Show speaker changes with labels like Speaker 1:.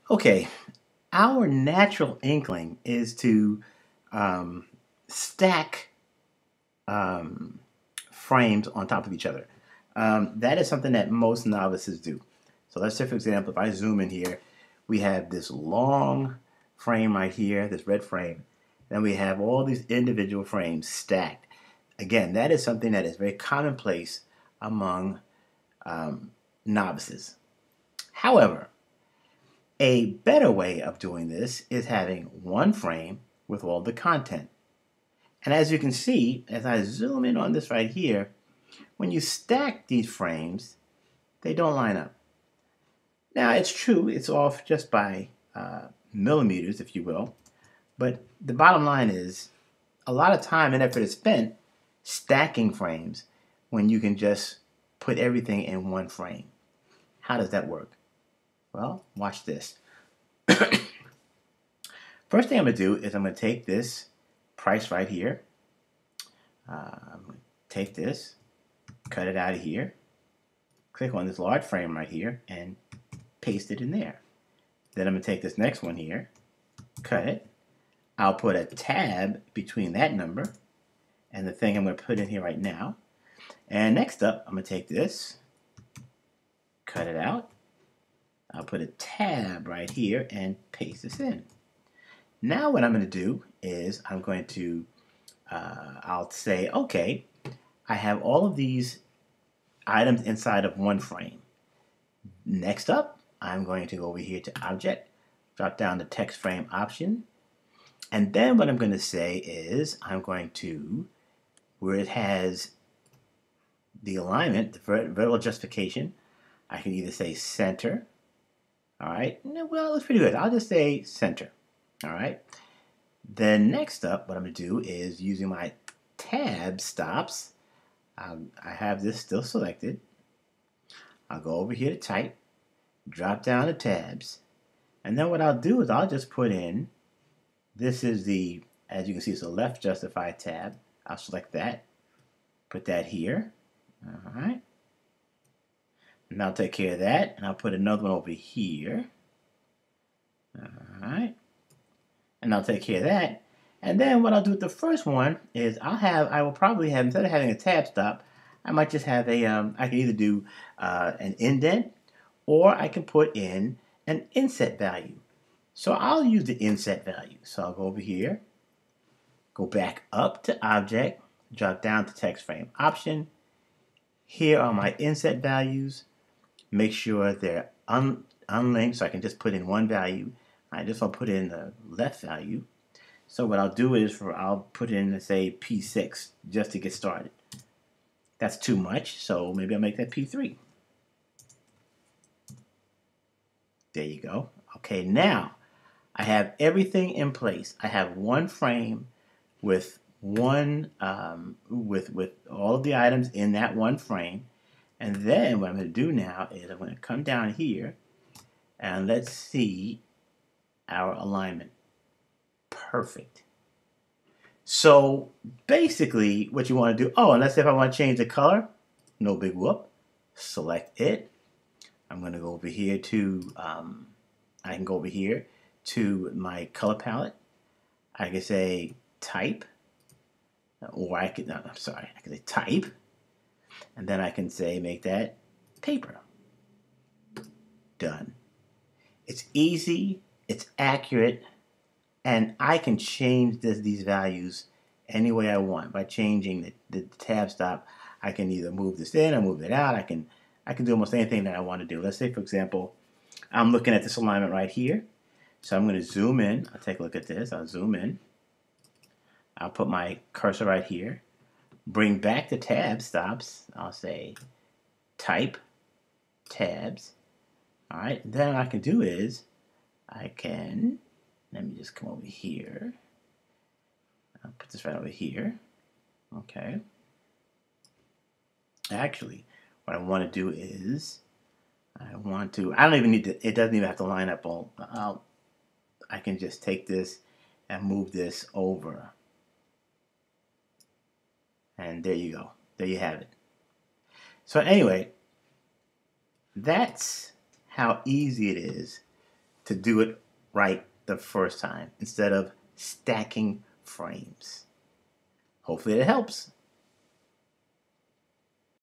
Speaker 1: Okay, our natural inkling is to um, stack um, frames on top of each other. That is something that most novices do. So let's say, for example, if I zoom in here, we have this long frame right here, this red frame. Then we have all these individual frames stacked. Again, that is something that is very commonplace among um, novices. However, a better way of doing this is having one frame with all the content. And as you can see, as I zoom in on this right here, when you stack these frames, they don't line up. Now, it's true, it's off just by millimeters, if you will, but the bottom line is a lot of time and effort is spent stacking frames when you can just put everything in one frame. How does that work? Well, watch this. First thing I'm going to do is I'm going to take this price right here. I'm going to take this, cut it out of here, click on this large frame right here, and paste it in there. Then I'm going to take this next one here, cut it. I'll put a tab between that number and the thing I'm going to put in here right now. And next up, I'm going to take this, cut it out. I'll put a tab right here and paste this in. Now what I'm going to do is I'm going to, I'll say, okay, I have all of these items inside of one frame. Next up, I'm going to go over here to Object, drop down the Text Frame option, and then what I'm going to say is I'm going to, where it has the alignment, the vertical justification, I can either say center, all right, well, it's pretty good. I'll just say center. All right. Then next up, what I'm going to do is using my tab stops. I have this still selected. I'll go over here to type, drop down to tabs, and then what I'll do is I'll just put in, this is the, as you can see, it's a left justify tab. I'll select that, put that here. All right. And I'll take care of that, and I'll put another one over here. All right. And I'll take care of that. And then what I'll do with the first one is I will probably have, instead of having a tab stop, I might just have a, I can either do an indent or I can put in an inset value. So I'll use the inset value. So I'll go over here, go back up to Object, drop down to Text Frame option. Here are my inset values. Make sure they're unlinked so I can just put in one value. I just want to put in the left value. So what I'll do is I'll put in, let's say, P6 just to get started. That's too much, so maybe I'll make that P3. There you go. Okay, now I have everything in place. I have one frame with one with all of the items in that one frame. And then what I'm going to do now is I'm going to come down here and let's see our alignment. Perfect. So basically what you want to do, oh, and let's say if I want to change the color, no big whoop, select it. I'm going to go over here to, I can go over here to my color palette. I can say type, or I can, no, I'm sorry, I can say type, and then I can say make that paper. Done. It's easy, it's accurate, and I can change these values any way I want. By changing the tab stop, I can either move this in or move it out. I can do almost anything that I want to do. Let's say, for example, I'm looking at this alignment right here. So I'm going to zoom in. I'll take a look at this. I'll zoom in. I'll put my cursor right here. Bring back the tab stops. I'll say type tabs. All right. Then what I can do is I can, let me just come over here. I'll put this right over here. Okay. Actually, what I want to do is I don't even need to, it doesn't even have to line up all, I can just take this and move this over. And there you go. There you have it. So anyway, that's how easy it is to do it right the first time instead of stacking frames. Hopefully it helps.